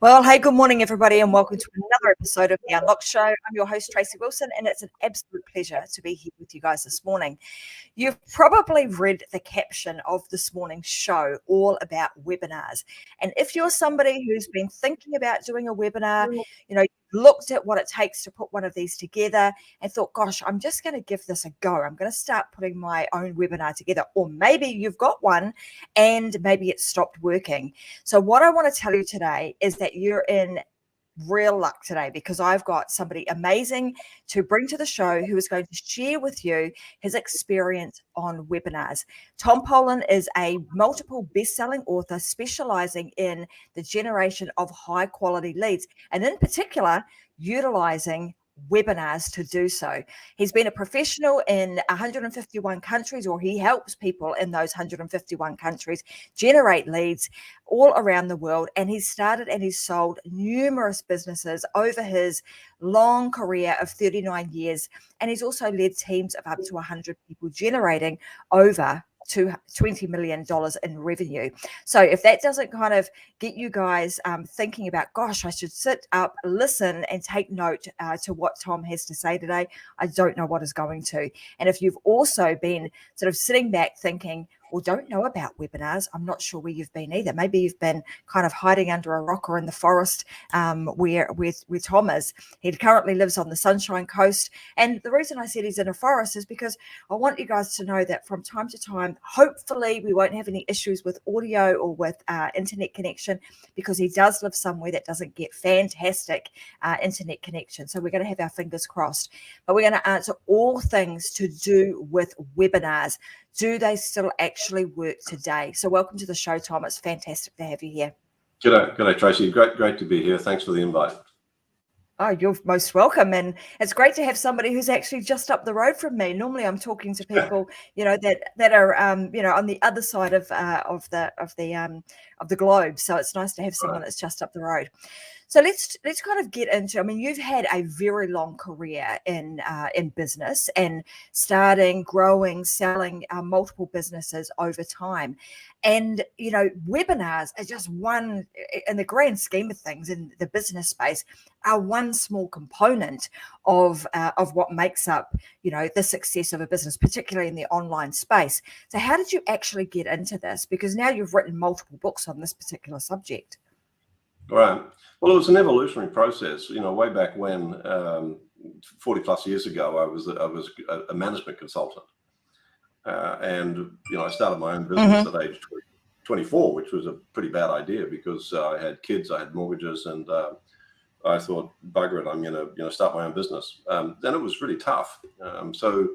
Well, hey, good morning, everybody, and welcome to another episode of The Unlock Show. I'm your host, Tracy Wilson, and it's an absolute pleasure to be here with you guys this morning. You've probably read the caption of this morning's show, all about webinars. And if you're somebody who's been thinking about doing a webinar, looked at what it takes to put one of these together and thought, gosh, I'm just going to give this a go. I'm going to start putting my own webinar together. Or maybe you've got one and maybe it stopped working. So what I want to tell you today is that you're in real luck today, because I've got somebody amazing to bring to the show who is going to share with you his experience on webinars. Tom Poland is a multiple best-selling author specializing in the generation of high quality leads, and in particular utilizing webinars to do so. He's been a professional in 151 countries, or he helps people in those 151 countries generate leads all around the world. And he's started and he's sold numerous businesses over his long career of 39 years. And he's also led teams of up to 100 people, generating over to $20 million in revenue. So if that doesn't kind of get you guys thinking about, gosh, I should sit up, listen, and take note to what Tom has to say today, I don't know what is going to. And if you've also been sort of sitting back thinking, well, don't know about webinars, I'm not sure where you've been either. Maybe you've been kind of hiding under a rock or in the forest where Tom is. He currently lives on the Sunshine Coast. And the reason I said he's in a forest is because I want you guys to know that from time to time, hopefully we won't have any issues with audio or with internet connection, because he does live somewhere that doesn't get fantastic internet connection. So we're going to have our fingers crossed. But we're going to answer all things to do with webinars. Do they still actually work today? So welcome to the show, Tom. It's fantastic to have you here. G'day, Tracy. Great to be here. Thanks for the invite. Oh, you're most welcome. And it's great to have somebody who's actually just up the road from me. Normally I'm talking to people, that are, on the other side of the globe. So it's nice to have someone that's just up the road. So let's kind of get into, you've had a very long career in business, and starting, growing, selling multiple businesses over time. And, webinars are just one, in the grand scheme of things in the business space, are one small component of what makes up, the success of a business, particularly in the online space. So how did you actually get into this? Because now you've written multiple books on this particular subject. All right. Well, it was an evolutionary process. Way back when, 40 plus years ago, I was a management consultant, and I started my own business at age 24, which was a pretty bad idea, because I had kids, I had mortgages, and I thought, bugger it, I'm going to start my own business. Then it was really tough. So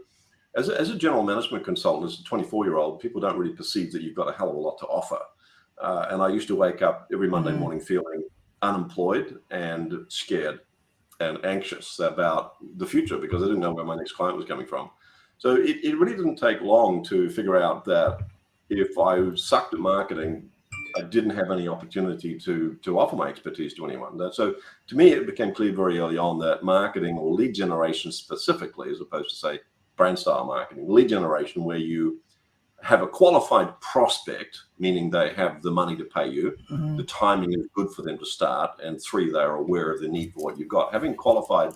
as a general management consultant, as a 24-year-old, people don't really perceive that you've got a hell of a lot to offer. And I used to wake up every Monday morning feeling unemployed and scared and anxious about the future, because I didn't know where my next client was coming from. So it really didn't take long to figure out that if I sucked at marketing, I didn't have any opportunity to offer my expertise to anyone. So to me, it became clear very early on that marketing, or lead generation specifically, as opposed to, say, brand style marketing, lead generation, where you have a qualified prospect, meaning they have the money to pay you, the timing is good for them to start, and 3, they're aware of the need for what you've got. Having qualified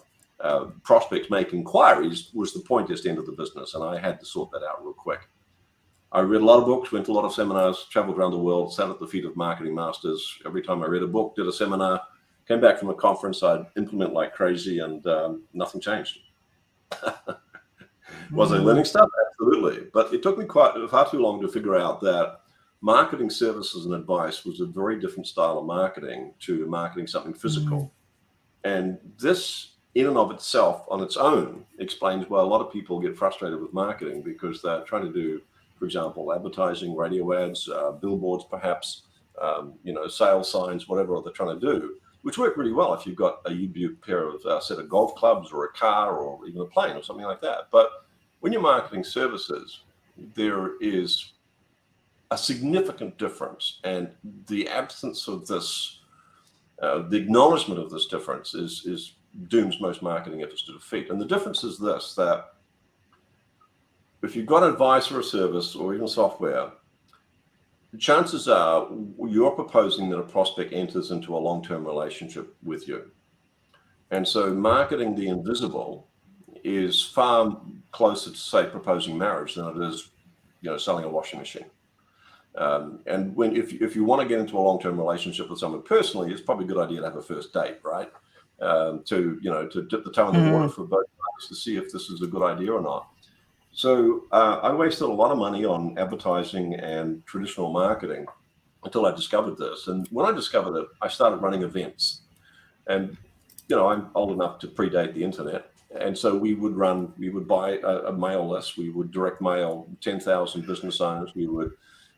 prospects make inquiries was the pointiest end of the business, and I had to sort that out real quick. I read a lot of books, went to a lot of seminars, traveled around the world, sat at the feet of marketing masters. Every time I read a book, did a seminar, came back from a conference, I'd implement like crazy, and nothing changed. Was I learning stuff? Absolutely. But it took me far too long to figure out that marketing services and advice was a very different style of marketing to marketing something physical. And this, in and of itself, on its own, explains why a lot of people get frustrated with marketing, because they're trying to do, for example, advertising, radio ads, billboards, perhaps, sales signs, whatever they're trying to do, which work really well if you've got a set of golf clubs, or a car, or even a plane, or something like that. But when you're marketing services, there is a significant difference, and the absence of this, the acknowledgement of this difference is dooms most marketing efforts to defeat. And the difference is this, that if you've got advice or a service or even software, chances are you're proposing that a prospect enters into a long-term relationship with you. And so marketing the invisible is far closer to, say, proposing marriage than it is, selling a washing machine. And if you want to get into a long-term relationship with someone personally, it's probably a good idea to have a first date, right? To dip the toe in the water for both parties to see if this is a good idea or not. So I wasted a lot of money on advertising and traditional marketing until I discovered this. And when I discovered it, I started running events. And I'm old enough to predate the internet. And so we would buy a mail list. We would direct mail 10,000 business owners. We would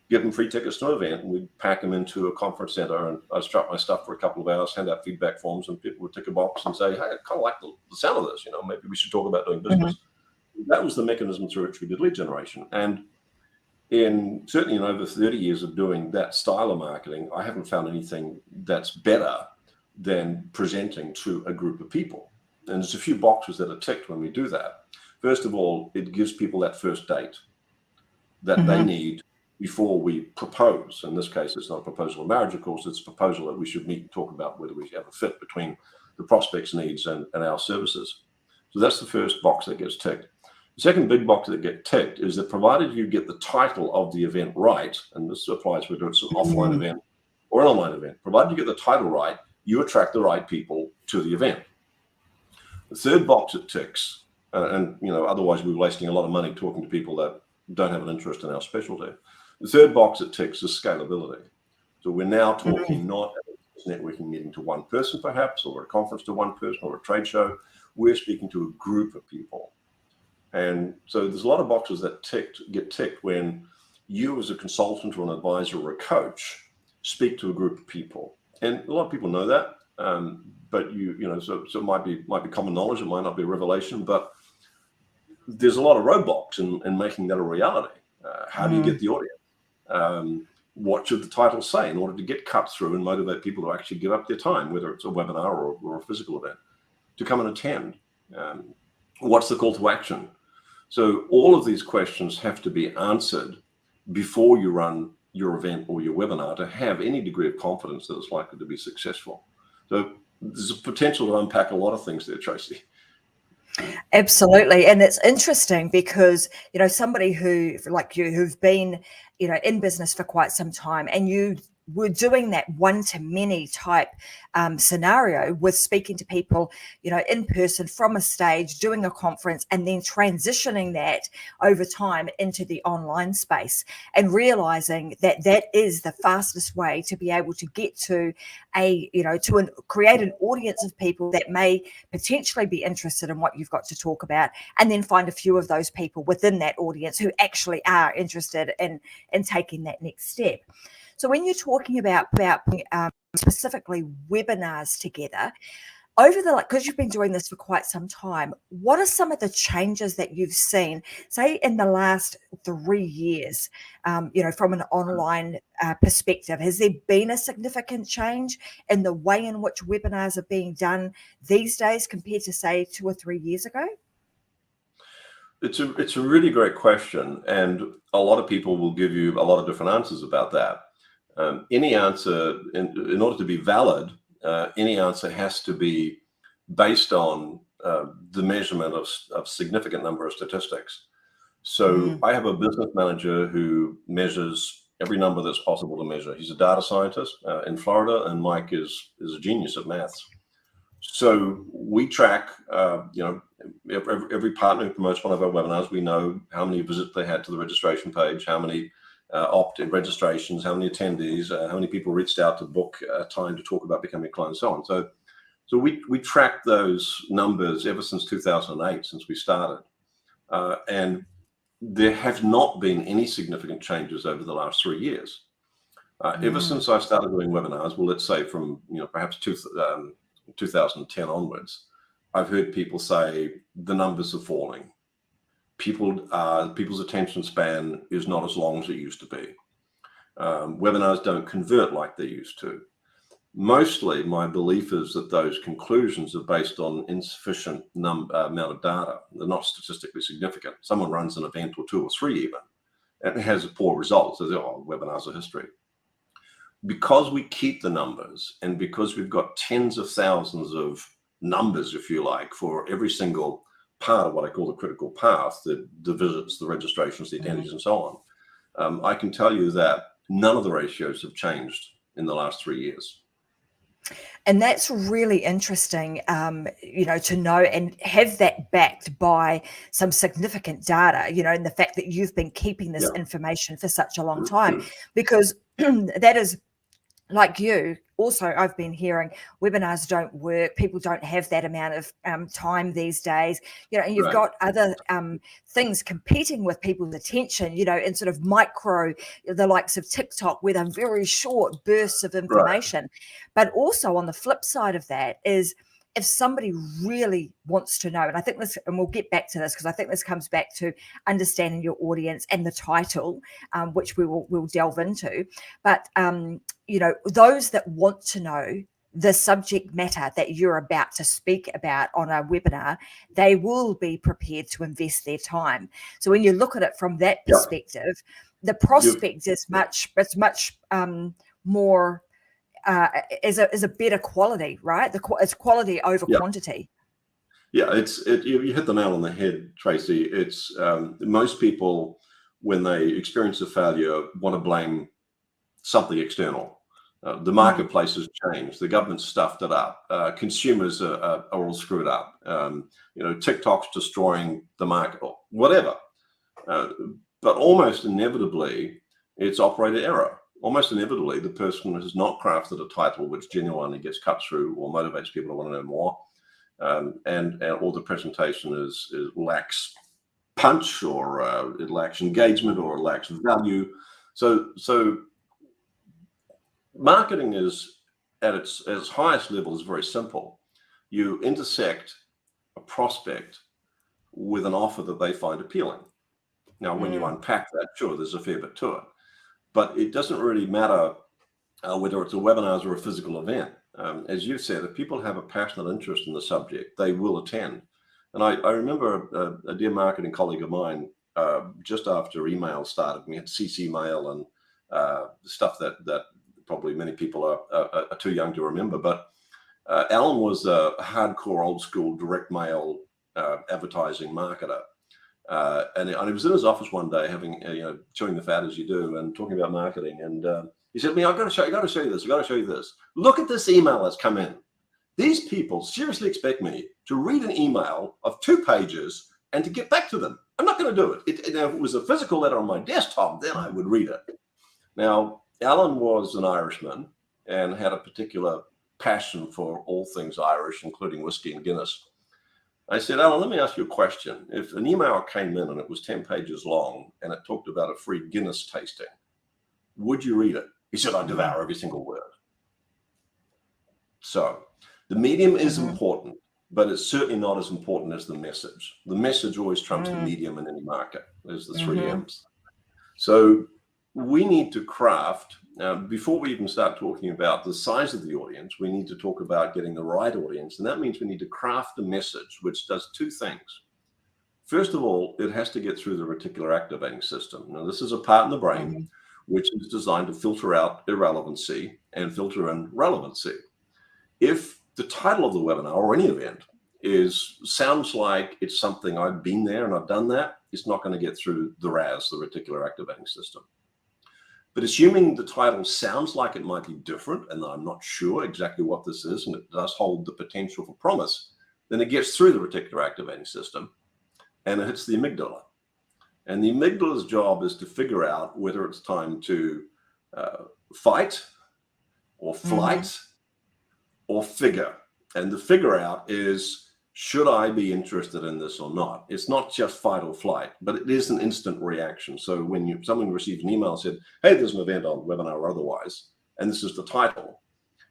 give them free tickets to an event, and we'd pack them into a conference center. And I'd strap my stuff for a couple of hours, hand out feedback forms, and people would tick a box and say, hey, I kind of like the sound of this. Maybe we should talk about doing business. That was the mechanism through which we did lead generation. And certainly in over 30 years of doing that style of marketing, I haven't found anything that's better than presenting to a group of people. And there's a few boxes that are ticked when we do that. First of all, it gives people that first date that they need before we propose. In this case, it's not a proposal of marriage, of course, it's a proposal that we should meet and talk about whether we have a fit between the prospect's needs and our services. So that's the first box that gets ticked. The second big box that gets ticked is that provided you get the title of the event right, and this applies whether it's an offline event or an online event, provided you get the title right, you attract the right people to the event. The third box it ticks, and otherwise we're wasting a lot of money talking to people that don't have an interest in our specialty. The third box it ticks is scalability. So we're now talking not a networking meeting to one person perhaps, or a conference to one person, or a trade show. We're speaking to a group of people. And so there's a lot of boxes that get ticked when you as a consultant or an advisor or a coach speak to a group of people. And a lot of people know that, but so it might be common knowledge. It might not be a revelation, but there's a lot of roadblocks in making that a reality. How do you get the audience? What should the title say in order to get cut through and motivate people to actually give up their time, whether it's a webinar or a physical event, to come and attend? What's the call to action? So all of these questions have to be answered before you run your event or your webinar to have any degree of confidence that it's likely to be successful. So there's a potential to unpack a lot of things there, Tracy. Absolutely. And it's interesting because, somebody who, like you, who've been, in business for quite some time, and you were doing that one-to-many type scenario with speaking to people, in person from a stage, doing a conference, and then transitioning that over time into the online space, and realizing that that is the fastest way to be able to get to create an audience of people that may potentially be interested in what you've got to talk about, and then find a few of those people within that audience who actually are interested in taking that next step. So when you're talking about specifically webinars together, because you've been doing this for quite some time, what are some of the changes that you've seen, say in the last 3 years, from an online perspective? Has there been a significant change in the way in which webinars are being done these days compared to, say, 2 or 3 years ago? It's a really great question, and a lot of people will give you a lot of different answers about that. Any answer, in order to be valid, any answer has to be based on the measurement of significant number of statistics. So I have a business manager who measures every number that's possible to measure. He's a data scientist in Florida, and Mike is a genius at maths. So we track, every partner who promotes one of our webinars. We know how many visits they had to the registration page, how many opt-in registrations, how many attendees, how many people reached out to book time to talk about becoming a client, and so on. So we track those numbers ever since 2008, since we started. And there have not been any significant changes over the last 3 years. Ever since I started doing webinars, well, let's say from perhaps 2010 onwards, I've heard people say the numbers are falling. People's attention span is not as long as it used to be. Webinars don't convert like they used to. Mostly, my belief is that those conclusions are based on insufficient amount of data. They're not statistically significant. Someone runs an event or 2 or 3 even, and it has poor results. So, webinars are history. Because we keep the numbers, and because we've got tens of thousands of numbers, if you like, for every single part of what I call the critical path, the visits, the registrations, the attendees, and so on, I can tell you that none of the ratios have changed in the last 3 years. And that's really interesting, to know and have that backed by some significant data, and the fact that you've been keeping this information for such a long time, because that is, like you, also, I've been hearing webinars don't work. People don't have that amount of time these days, and you've got other things competing with people's attention, in sort of the likes of TikTok, where they're very short bursts of information. But also on the flip side of that is, if somebody really wants to know, and I think this, and we'll get back to this, because I think this comes back to understanding your audience and the title, which we'll delve into. But, those that want to know the subject matter that you're about to speak about on a webinar, they will be prepared to invest their time. So when you look at it from that perspective, the prospect is much more, is a better quality, right? It's quality over quantity. Yeah, you hit the nail on the head, Tracy. It's most people, when they experience a failure, want to blame something external. The marketplace has changed. The government stuffed it up. Consumers are all screwed up. TikTok's destroying the market, or whatever. But almost inevitably, it's operator error. Almost inevitably, the person has not crafted a title which genuinely gets cut through or motivates people to want to know more, and all the presentation lacks punch, or it lacks engagement, or it lacks value. So marketing is at its highest level is very simple. You intersect a prospect with an offer that they find appealing. Now, when you unpack that, sure, there's a fair bit to it. But it doesn't really matter whether it's a webinar or a physical event. As you've said, if people have a passionate interest in the subject, they will attend. And I remember a dear marketing colleague of mine, just after email started, we had CC mail and stuff that probably many people are too young to remember. But Alan was a hardcore, old school direct mail advertising marketer. And he was in his office one day, having chewing the fat as you do, and talking about marketing. And he said to me, "I've got to show you this. Look at this email that's come in. These people seriously expect me to read an email of 2 pages and to get back to them. I'm not going to do it. If it was a physical letter on my desktop, then I would read it." Now, Alan was an Irishman and had a particular passion for all things Irish, including whiskey and Guinness. I said, "Alan, let me ask you a question. If an email came in and it was 10 pages long and it talked about a free Guinness tasting, would you read it?" He said, "I'd devour every single word." So the medium is important, but it's certainly not as important as the message. The message always trumps the medium in any market. There's the 3 M's. So we need to craft, before we even start talking about the size of the audience, we need to talk about getting the right audience. And that means we need to craft a message which does 2 things. First of all, it has to get through the reticular activating system. Now, this is a part in the brain which is designed to filter out irrelevancy and filter in relevancy. If the title of the webinar or any event sounds like it's something I've been there and I've done that, it's not going to get through the RAS, the reticular activating system. But assuming the title sounds like it might be different, and I'm not sure exactly what this is, and it does hold the potential for promise, then it gets through the reticular activating system and it hits the amygdala. And the amygdala's job is to figure out whether it's time to fight or flight or figure. And the figure out is, should I be interested in this or not? It's not just fight or flight, but it is an instant reaction. So when someone receives an email and said, "Hey, there's an event on webinar or otherwise, and this is the title,"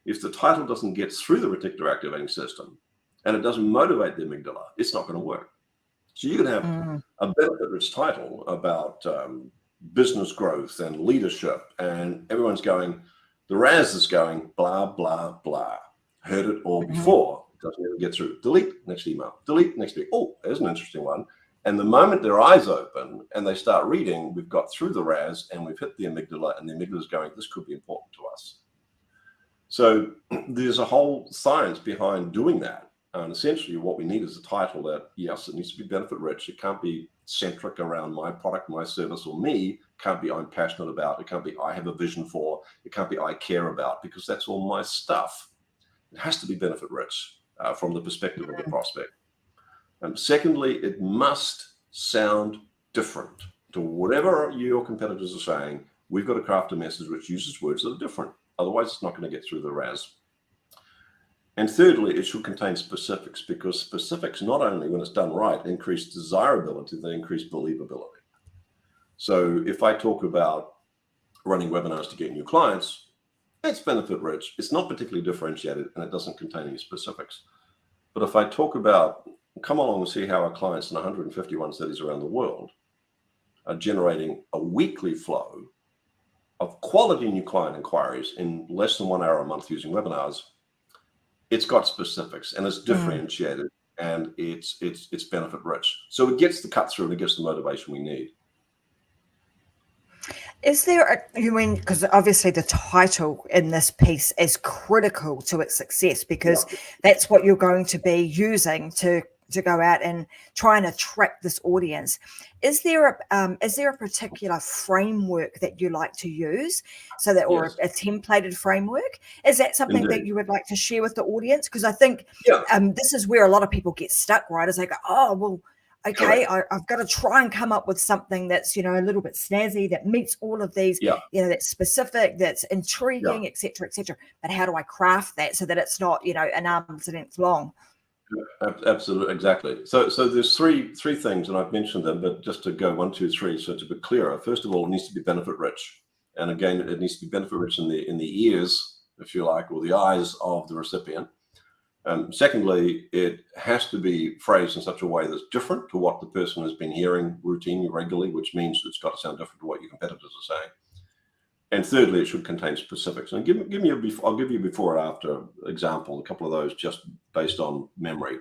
if the title doesn't get through the reticular activating system and it doesn't motivate the amygdala, it's not going to work. So you can have a benefit-rich title about business growth and leadership, and everyone's going, the RAS is going, blah, blah, blah. Heard it all before. Doesn't even get through. Delete, next email. Delete, next week. Oh, there's an interesting one. And the moment their eyes open and they start reading, we've got through the RAS and we've hit the amygdala, and the amygdala is going, this could be important to us. So there's a whole science behind doing that. And essentially what we need is a title that, yes, it needs to be benefit rich. It can't be centric around my product, my service, or me. It can't be I'm passionate about. It can't be I have a vision for. It can't be I care about, because that's all my stuff. It has to be benefit rich from the perspective of the prospect. Secondly, it must sound different to whatever your competitors are saying. We've got to craft a message which uses words that are different. Otherwise, it's not going to get through the RAS. And thirdly, it should contain specifics, because specifics, not only when it's done right, increase desirability, they increase believability. So if I talk about running webinars to get new clients, it's benefit rich. It's not particularly differentiated, and it doesn't contain any specifics. But if I talk about, come along and see how our clients in 151 cities around the world are generating a weekly flow of quality new client inquiries in less than 1 hour a month using webinars, it's got specifics and it's differentiated and it's benefit rich. So it gets the cut through and it gets the motivation we need. Is there you mean, because obviously the title in this piece is critical to its success, because that's what you're going to be using to go out and try and attract this audience. Is there a particular framework that you like to use, so that, or a templated framework? Is that something that you would like to share with the audience? Because I think this is where a lot of people get stuck, right? Is like, oh, well, okay, I've got to try and come up with something that's, a little bit snazzy, that meets all of these, that's specific, that's intriguing, et cetera, et cetera. But how do I craft that so that it's not, an arm's length long? Absolutely, exactly. So there's three things, and I've mentioned them, but just to go 1, 2, 3, so it's a bit clearer. First of all, it needs to be benefit rich, and again, it needs to be benefit rich in the ears, if you like, or the eyes of the recipient. Secondly, it has to be phrased in such a way that's different to what the person has been hearing routinely, regularly, which means it's got to sound different to what your competitors are saying. And thirdly, it should contain specifics. And I'll give you before and after example, a couple of those just based on memory.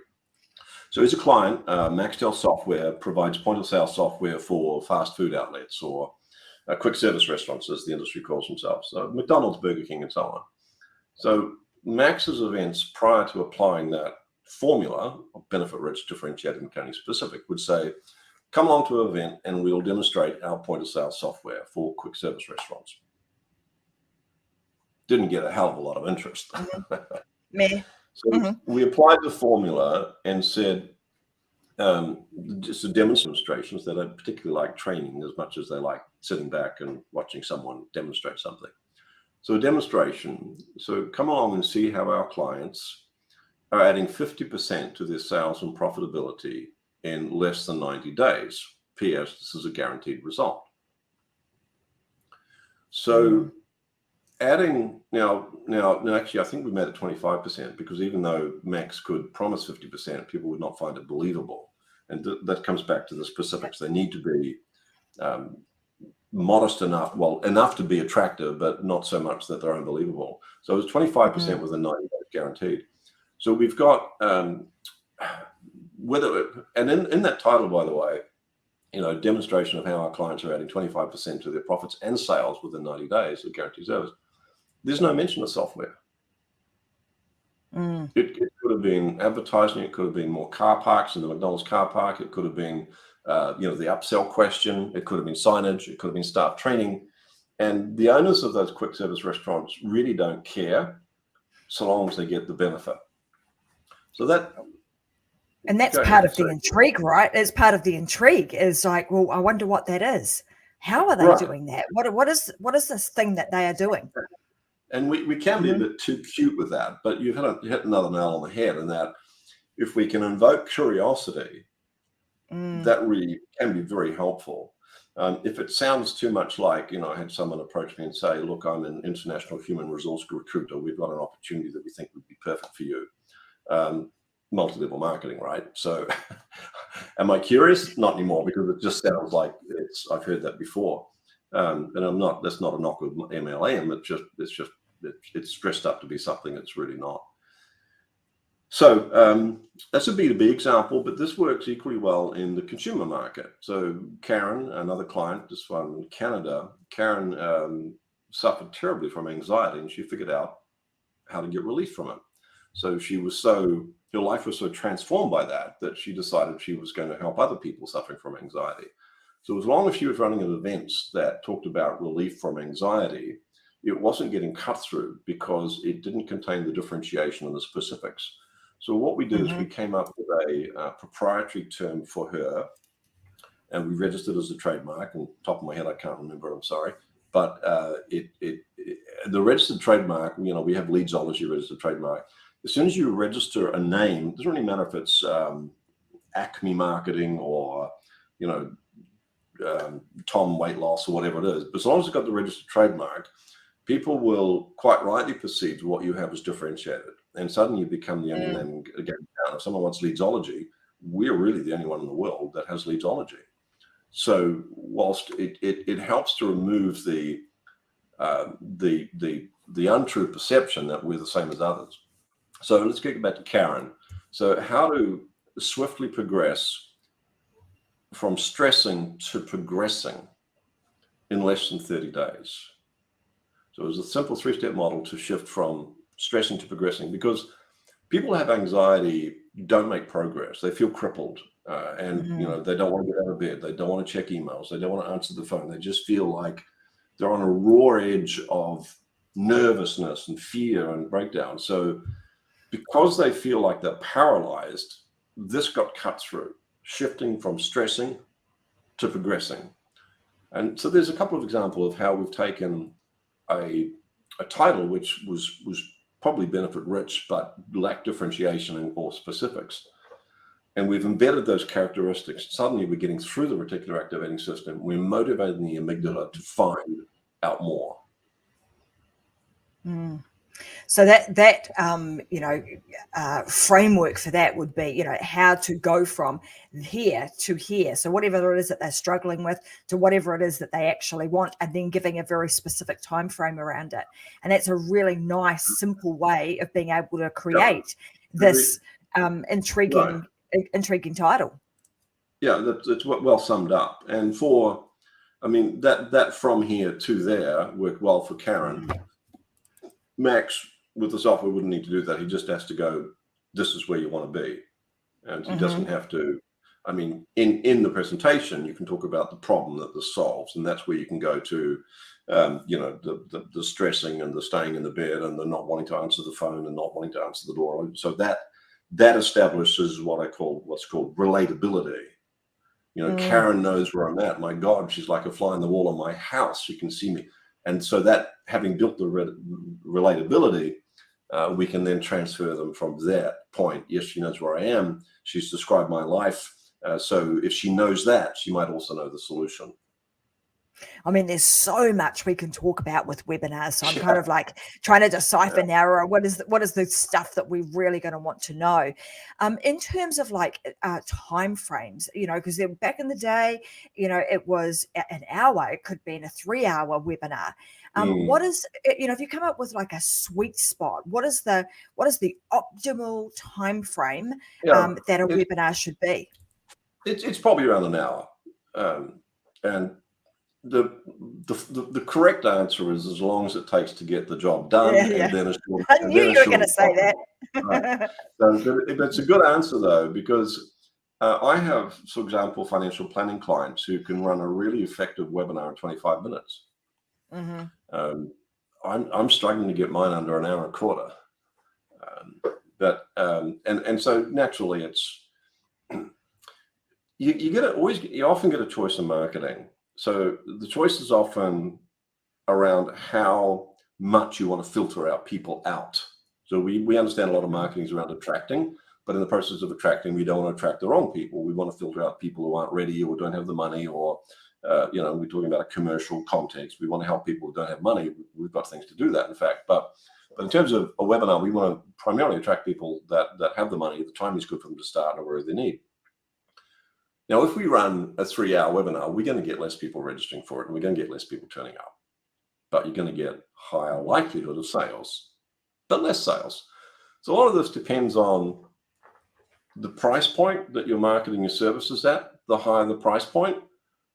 So as a client, Maxtel Software provides point-of-sale software for fast food outlets, or quick service restaurants, as the industry calls themselves. So McDonald's, Burger King, and so on. So Max's events, prior to applying that formula of benefit rich, differentiated, and county specific, would say, come along to an event and we'll demonstrate our point-of-sale software for quick service restaurants. Didn't get a hell of a lot of interest. So we applied the formula and said, just the demonstrations, they don't particularly like training as much as they like sitting back and watching someone demonstrate something. So a demonstration, so come along and see how our clients are adding 50% to their sales and profitability in less than 90 days. P.S. This is a guaranteed result. So adding now, actually, I think we made it 25%, because even though Max could promise 50%, people would not find it believable. And that comes back to the specifics. They need to be modest enough, enough to be attractive, but not so much that they're unbelievable. So it was 25% within 90 days guaranteed. So we've got in that title, by the way, demonstration of how our clients are adding 25% to their profits and sales within 90 days of guaranteed service. There's no mention of software. It could have been advertising. It could have been more car parks in the McDonald's car park. It could have been, the upsell question. It could have been signage. It could have been staff training. And the owners of those quick service restaurants really don't care, so long as they get the benefit. So that. And that's part of the intrigue, right? It's part of the intrigue. Is like, well, I wonder what that is. How are they doing that? What is this thing that they are doing? And we can be a bit too cute with that, but you hit another nail on the head, in that if we can invoke curiosity, that really can be very helpful. If it sounds too much like, I had someone approach me and say, look, I'm an international human resource recruiter. We've got an opportunity that we think would be perfect for you. Multi-level marketing, right? So am I curious? Not anymore, because it just sounds like I've heard that before. And that's not a knock with MLM. It's dressed up to be something it's really not. So that's a B2B example, but this works equally well in the consumer market. So Karen, another client, this one in Canada, Karen suffered terribly from anxiety, and she figured out how to get relief from it. So her life was so transformed by that she decided she was going to help other people suffering from anxiety. So as long as she was running events that talked about relief from anxiety, it wasn't getting cut through because it didn't contain the differentiation and the specifics. So what we did is we came up with a proprietary term for her, and we registered as a trademark. And top of my head, I can't remember. I'm sorry, but the registered trademark. We have Leadsology registered trademark. As soon as you register a name, it doesn't really matter if it's Acme Marketing or Tom Weight Loss or whatever it is. But as long as it's got the registered trademark, people will quite rightly perceive what you have as differentiated. And suddenly you become the only name again. If someone wants Leadsology, we're really the only one in the world that has Leadsology. So whilst it helps to remove the untrue perception that we're the same as others. So let's get back to Karen. So how to swiftly progress from stressing to progressing in less than 30 days. So it was a simple 3-step model to shift from stressing to progressing, because people who have anxiety don't make progress. They feel crippled and they don't want to get out of bed. They don't want to check emails. They don't want to answer the phone. They just feel like they're on a raw edge of nervousness and fear and breakdown. So because they feel like they're paralyzed, this got cut through, shifting from stressing to progressing. And so there's a couple of examples of how we've taken a title which was probably benefit rich but lacked differentiation or specifics, and we've embedded those characteristics. Suddenly we're getting through the reticular activating system. We're motivating the amygdala to find out more. So that framework for that would be, how to go from here to here. So whatever it is that they're struggling with to whatever it is that they actually want, and then giving a very specific time frame around it. And that's a really nice, simple way of being able to create this intriguing title. Yeah, that's well summed up. And that from here to there worked well for Karen. Max, with the software, wouldn't need to do that. He just has to go, this is where you want to be. And he doesn't have to, in the presentation, you can talk about the problem that this solves. And that's where you can go to, the stressing and the staying in the bed and the not wanting to answer the phone and not wanting to answer the door. So that establishes what's called relatability. Karen knows where I'm at. My God, she's like a fly on the wall of my house. She can see me. And so that, having built the relatability, we can then transfer them from that point. Yes, she knows where I am. She's described my life. So if she knows that, she might also know the solution. There's so much we can talk about with webinars. So I'm kind of like trying to decipher now, what is the stuff that we're really going to want to know. In terms of time frames, because back in the day, it was an hour. It could be in a 3-hour webinar. What is, if you come up with like a sweet spot, what is the optimal time frame that a webinar should be? It's probably around an hour. And the correct answer is as long as it takes to get the job done. And then I knew you were going to say that. Right. So it's a good answer though, because I have, for example, financial planning clients who can run a really effective webinar in 25 minutes. I'm struggling to get mine under an hour and a quarter. And so naturally it's you often get a choice in marketing. So the choice is often around how much you want to filter out people out. So we understand a lot of marketing is around attracting, but in the process of attracting, we don't want to attract the wrong people. We want to filter out people who aren't ready or don't have the money, or we're talking about a commercial context. We want to help people who don't have money. We've got things to do that, in fact. But in terms of a webinar, we want to primarily attract people that have the money. The time is good for them to start or where they need. Now, if we run a 3-hour webinar, we're going to get less people registering for it, and we're going to get less people turning up. But you're going to get higher likelihood of sales, but less sales. So a lot of this depends on the price point that you're marketing your services at. The higher the price point,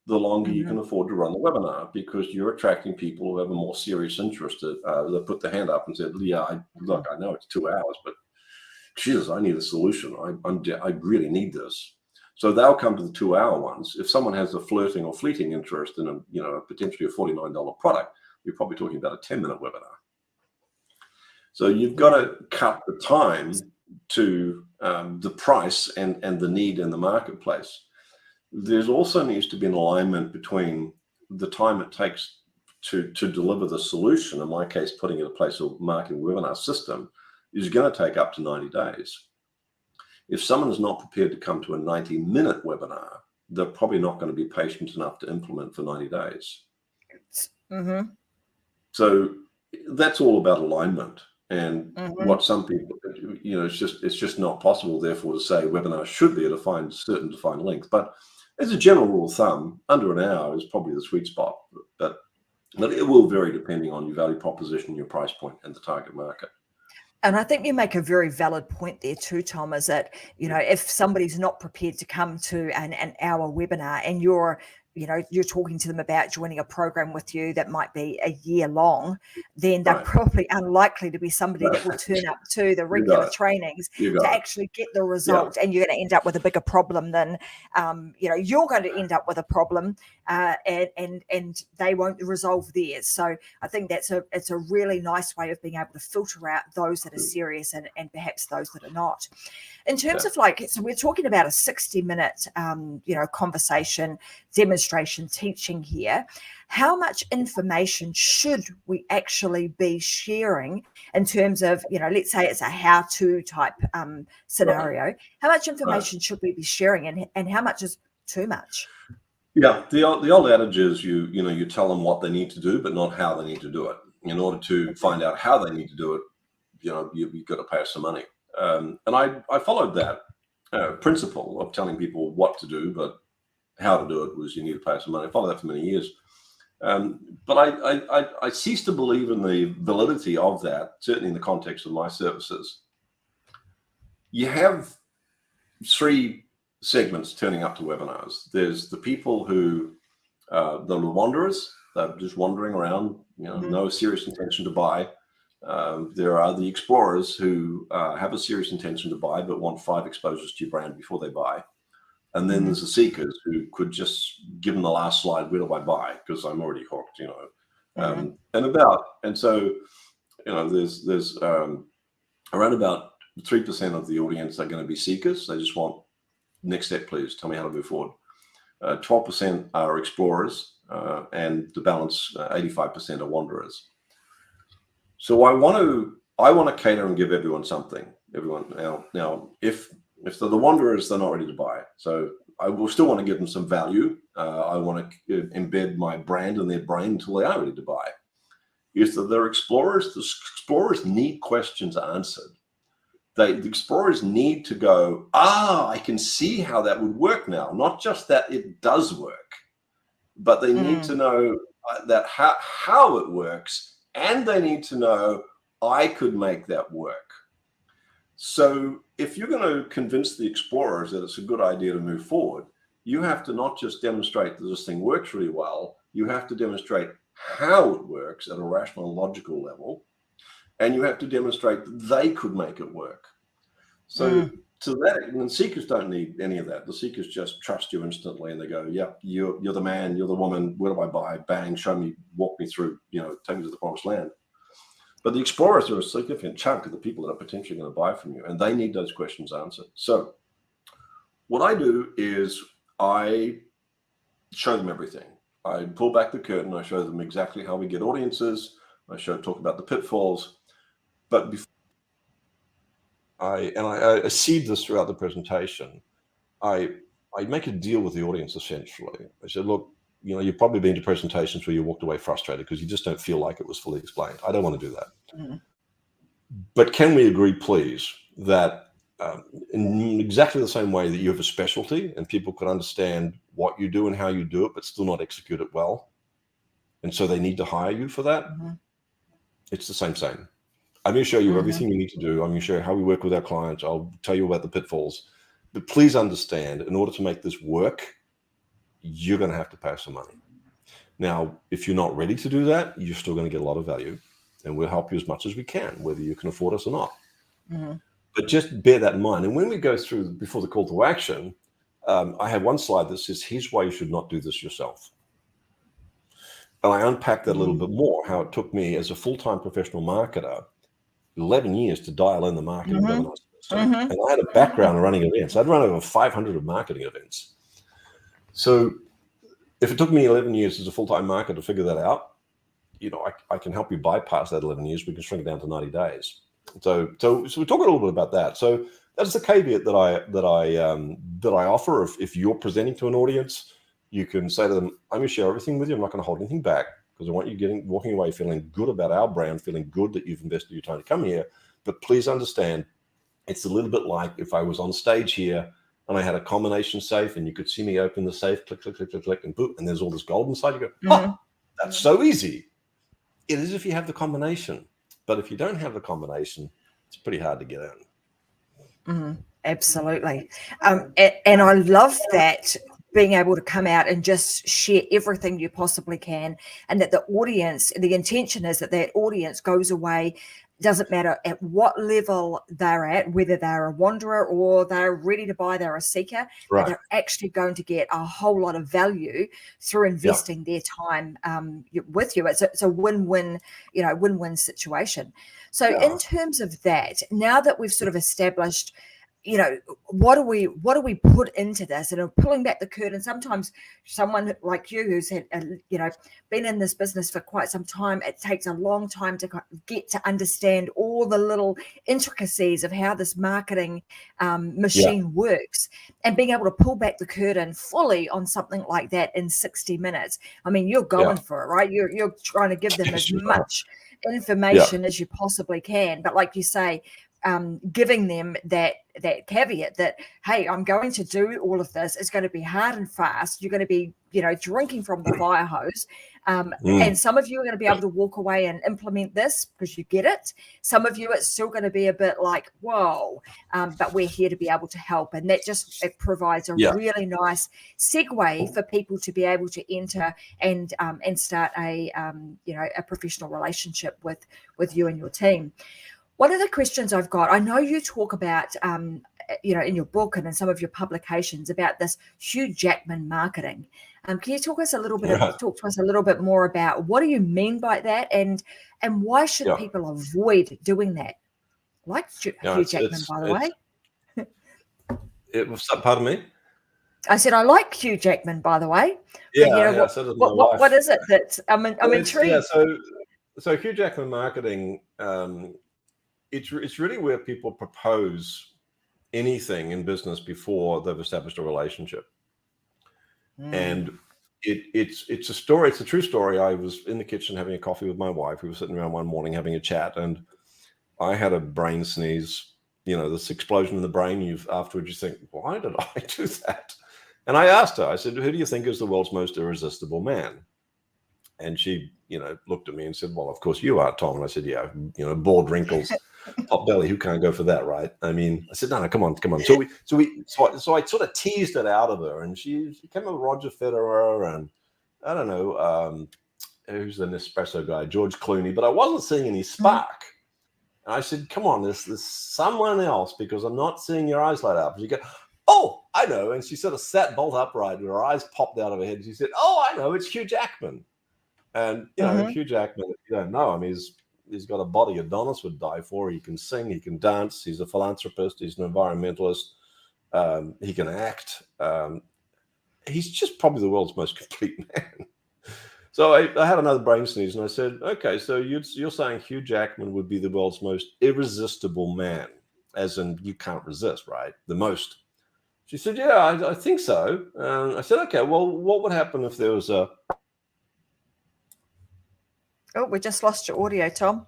the longer you can afford to run the webinar, because you're attracting people who have a more serious interest. That put their hand up and said, yeah, look, I know it's 2 hours, but Jesus, I need a solution. I really need this. So they'll come to the 2-hour ones. If someone has a flirting or fleeting interest in a potentially a $49 product, you're probably talking about a 10-minute webinar. So you've got to cut the time to the price and the need in the marketplace. There's also needs to be an alignment between the time it takes to deliver the solution. In my case, putting in place a marketing webinar system is going to take up to 90 days. If someone is not prepared to come to a 90-minute webinar, they're probably not going to be patient enough to implement for 90 days. So that's all about alignment. And what some people, it's just not possible, therefore, to say webinars should be at a certain defined length. But as a general rule of thumb, under an hour is probably the sweet spot. But it will vary depending on your value proposition, your price point, and the target market. And I think you make a very valid point there too, Tom, is that, if somebody's not prepared to come to an hour webinar and you're talking to them about joining a program with you that might be a year long, then they're probably unlikely to be somebody that will turn up to the regular trainings to actually get the result. And you're going to end up with a bigger problem than, you're going to end up with a problem and they won't resolve theirs. So I think it's a really nice way of being able to filter out those that are serious and perhaps those that are not. In terms of so we're talking about a 60-minute, conversation, demonstration, teaching here. How much information should we actually be sharing in terms of, let's say it's a how-to type scenario. How much information should we be sharing and how much is too much? Yeah, the old adage is you tell them what they need to do, but not how they need to do it. In order to find out how they need to do it, you've got to pay us some money. And I followed that principle of telling people what to do, but how to do it was you need to pay some money. I followed that for many years. But I ceased to believe in the validity of that, certainly in the context of my services. You have 3 segments turning up to webinars. There's the people who, the wanderers, they're just wandering around, no serious intention to buy. There are the explorers who have a serious intention to buy, but want 5 exposures to your brand before they buy. And then there's the seekers who could just give them the last slide, where do I buy? Because I'm already hooked, And so, there's around about 3% of the audience are going to be seekers. They just want, next step, please, tell me how to move forward. 12% are explorers, and the balance, 85% are wanderers. So I want to cater and give everyone something. Now, if they're the wanderers, they're not ready to buy. So I will still want to give them some value. I want to embed my brand in their brain until they are ready to buy. If they're explorers, the explorers need questions answered. The explorers need to go, I can see how that would work now. Not just that it does work, but they need to know that how it works, and they need to know I could make that work. So if you're going to convince the explorers that it's a good idea to move forward, you have to not just demonstrate that this thing works really well, you have to demonstrate how it works at a rational and logical level, and you have to demonstrate that they could make it work. So to that, and seekers don't need any of that. The seekers just trust you instantly, and they go, yep, you're the man, you're the woman, where do I buy? Bang, show me, walk me through, take me to the promised land. But the explorers are a significant chunk of the people that are potentially going to buy from you, and they need those questions answered. So what I do is I show them everything. I pull back the curtain. I show them exactly how we get audiences. I talk about the pitfalls. But before I seed this throughout the presentation, I make a deal with the audience, essentially. I said, look, you've probably been to presentations where you walked away frustrated because you just don't feel like it was fully explained. I don't want to do that. But can we agree, please, that in exactly the same way that you have a specialty and people could understand what you do and how you do it, but still not execute it well, and so they need to hire you for that? It's the same. I'm going to show you everything you need to do. I'm going to show you how we work with our clients. I'll tell you about the pitfalls. But please understand, in order to make this work, you're going to have to pay some money. Now, if you're not ready to do that, you're still going to get a lot of value, and we'll help you as much as we can, whether you can afford us or not. But just bear that in mind. And when we go through before the call to action, I have one slide that says, here's why you should not do this yourself. And I unpack that a little bit more, how it took me as a full-time professional marketer 11 years to dial in the marketing dominance. And I had a background in running events. I'd run over 500 of marketing events. So if it took me 11 years as a full-time marketer to figure that out, I can help you bypass that 11 years. We can shrink it down to 90 days. So we talk a little bit about that. So that's the caveat that I offer. If you're presenting to an audience, you can say to them, I'm going to share everything with you. I'm not going to hold anything back, because I want you walking away feeling good about our brand, feeling good that you've invested your time to come here. But please understand, it's a little bit like if I was on stage here and I had a combination safe and you could see me open the safe, click, click, click, click, click, and boom, and there's all this gold inside. You go, that's so easy. It is if you have the combination. But if you don't have the combination, it's pretty hard to get in. Absolutely. And I love that, being able to come out and just share everything you possibly can, and that the audience, the intention is that audience goes away, doesn't matter at what level they're at, whether they're a wanderer or they're ready to buy, they're a seeker, right, they're actually going to get a whole lot of value through investing their time with you. It's a win-win, win-win situation. So in terms of that, now that we've sort of established, what do we put into this? And pulling back the curtain, sometimes someone like you who's had, been in this business for quite some time, it takes a long time to get to understand all the little intricacies of how this marketing machine works, and being able to pull back the curtain fully on something like that in 60 minutes. I mean, you're going for it, right? You're trying to give them as much information as you possibly can. But like you say, giving them that caveat that, hey, I'm going to do all of this. It's going to be hard and fast. You're going to be, drinking from the fire hose. And some of you are going to be able to walk away and implement this because you get it. Some of you, it's still going to be a bit like, whoa, but we're here to be able to help. And that it provides a really nice segue for people to be able to enter and start a professional relationship with you and your team. One of the questions I've got, I know you talk about, in your book and in some of your publications about this Hugh Jackman marketing. Can you talk to us a little bit more about what do you mean by that, and why should people avoid doing that? Like Hugh Jackman, by the way. Pardon me? I said I like Hugh Jackman, by the way. What is it that I'm intrigued? Yeah, so Hugh Jackman marketing. It's really where people propose anything in business before they've established a relationship. And it's a story. It's a true story. I was in the kitchen having a coffee with my wife. We were sitting around one morning having a chat, and I had a brain sneeze, this explosion in the brain. Afterwards you think, why did I do that? And I asked her, I said, who do you think is the world's most irresistible man? And she, looked at me and said, well, of course you are, Tom. And I said, yeah, bald wrinkles, top belly, who can't go for that, right? I mean, I said, no, come on. So I sort of teased it out of her, and she came up with Roger Federer and I don't know, who's the Nespresso guy, George Clooney, but I wasn't seeing any spark. And I said, come on, there's someone else, because I'm not seeing your eyes light up. And she go, oh, I know. And she sort of sat bolt upright and her eyes popped out of her head. And she said, oh, I know, it's Hugh Jackman. And, Hugh Jackman, if you don't know him, he's got a body Adonis would die for. He can sing, he can dance, he's a philanthropist, he's an environmentalist, he can act. He's just probably the world's most complete man. So I had another brain sneeze, and I said, okay, so you're saying Hugh Jackman would be the world's most irresistible man, as in you can't resist, right? The most. She said, yeah, I think so. I said, okay, well, what would happen if there was a... Oh, we just lost your audio, Tom.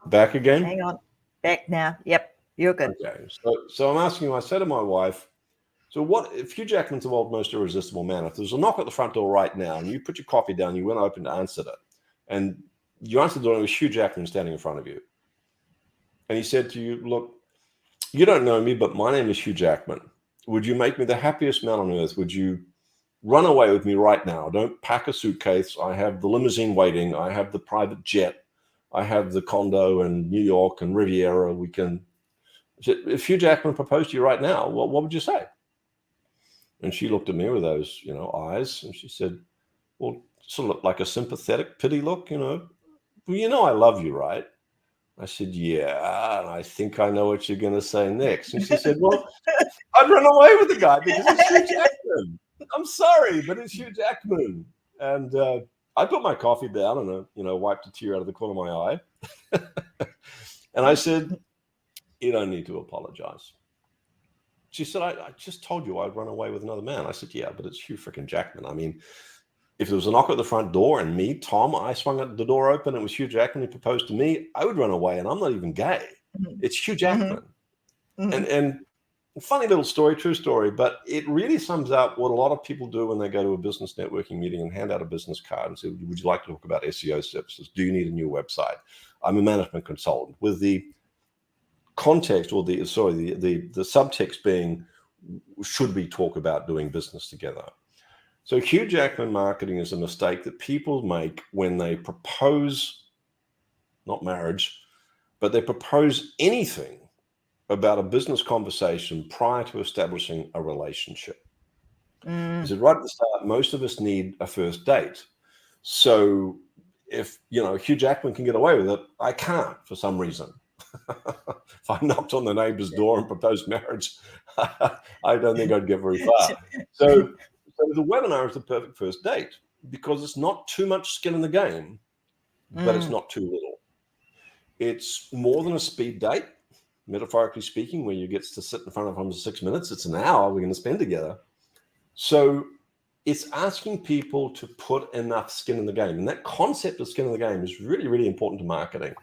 Back again? Hang on. Back now. Yep, you're good. Okay. So I'm asking you, I said to my wife, so what if Hugh Jackman's the world's most irresistible man? If there's a knock at the front door right now and you put your coffee down, you went open to answer it, and you answered the door and it was Hugh Jackman standing in front of you, And he said to you, look, you don't know me, but my name is Hugh Jackman. Would you make me the happiest man on earth? Would you run away with me right now? Don't pack a suitcase. I have the limousine waiting. I have the private jet. I have the condo in New York and Riviera. We can. If Hugh Jackman proposed to you right now, what would you say? And she looked at me with those, eyes, and she said, well, sort of like a sympathetic pity look, well, I love you, right? I said, yeah, and I think I know what you're going to say next. And she said, well, I'd run away with the guy because it's Hugh Jackman. I'm sorry, but it's Hugh Jackman. And I put my coffee down and, wiped a tear out of the corner of my eye. And I said, you don't need to apologize. She said, I just told you I'd run away with another man. I said, yeah, but it's Hugh freaking Jackman. I mean, if there was a knock at the front door and me, Tom, I swung the door open, it was Hugh Jackman who proposed to me, I would run away, and I'm not even gay. It's Hugh Jackman. And funny little story, true story, but it really sums up what a lot of people do when they go to a business networking meeting and hand out a business card and say, would you like to talk about SEO services? Do you need a new website? I'm a management consultant, with the context or the subtext being, should we talk about doing business together? So Hugh Jackman marketing is a mistake that people make when they propose, not marriage, but they propose anything about a business conversation prior to establishing a relationship. He said, right at the start, most of us need a first date. So if, Hugh Jackman can get away with it, I can't for some reason. If I knocked on the neighbor's door and proposed marriage, I don't think I'd get very far. So the webinar is the perfect first date because it's not too much skin in the game, but it's not too little. It's more than a speed date, metaphorically speaking, where you get to sit in front of him for 6 minutes. It's an hour we're going to spend together. So it's asking people to put enough skin in the game. And that concept of skin in the game is really, really important to marketing.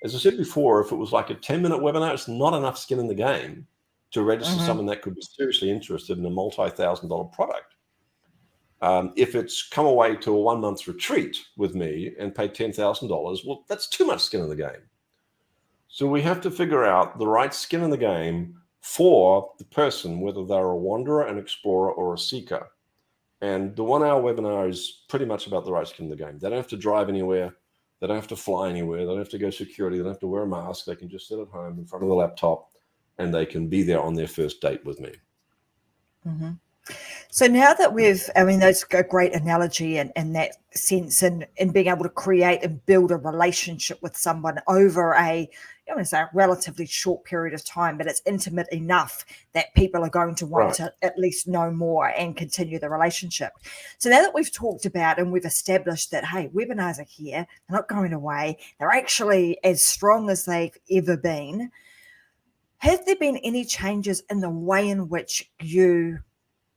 As I said before, if it was like a 10-minute webinar, it's not enough skin in the game to register someone that could be seriously interested in a multi-$1,000 product. If it's come away to a 1-month retreat with me and pay $10,000, well, that's too much skin in the game. So we have to figure out the right skin in the game for the person, whether they're a wanderer, an explorer, or a seeker. And the 1-hour webinar is pretty much about the right skin in the game. They don't have to drive anywhere. They don't have to fly anywhere. They don't have to go security. They don't have to wear a mask. They can just sit at home in front of the laptop and they can be there on their first date with me. So now that that's a great analogy in that sense, and being able to create and build a relationship with someone over a relatively short period of time, but it's intimate enough that people are going to want to at least know more and continue the relationship. So now that we've talked about and we've established that, hey, webinars are here, they're not going away, they're actually as strong as they've ever been. Have there been any changes in the way in which you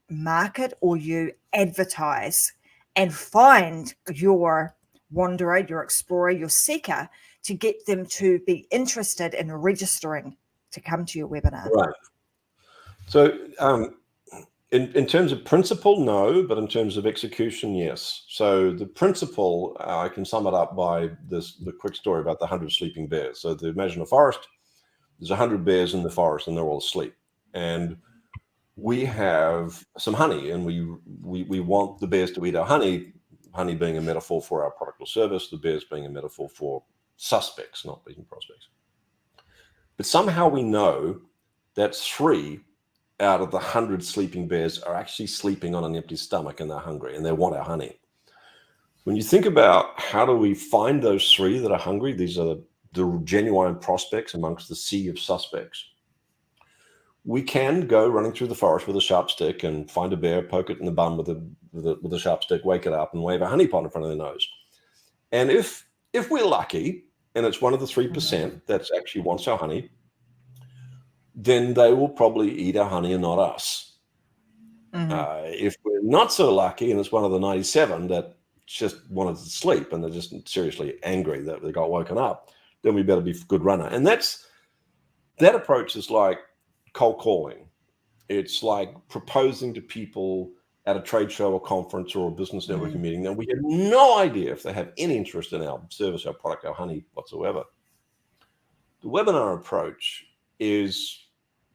market or you advertise and find your wanderer, your explorer, your seeker, to get them to be interested in registering to come to your webinar? Right. So in terms of principle, no, but in terms of execution, yes. So the principle, I can sum it up by the quick story about the 100 sleeping bears. So imagine a forest. There's 100 bears in the forest and they're all asleep. And we have some honey, and we want the bears to eat our honey being a metaphor for our product or service, the bears being a metaphor for suspects, not being prospects. But somehow we know that 3 out of the 100 sleeping bears are actually sleeping on an empty stomach and they're hungry and they want our honey. When you think about how do we find those 3 that are hungry, these are the genuine prospects amongst the sea of suspects. We can go running through the forest with a sharp stick and find a bear, poke it in the bum with a sharp stick, wake it up, and wave a honey pot in front of their nose. And if we're lucky, and it's one of the 3% that actually wants our honey, then they will probably eat our honey and not us. If we're not so lucky, and it's one of the 97 that just wanted to sleep and they're just seriously angry that they got woken up, then we better be a good runner. And that approach is like cold calling. It's like proposing to people at a trade show or conference or a business networking meeting that we have no idea if they have any interest in our service, our product, our honey whatsoever. The webinar approach is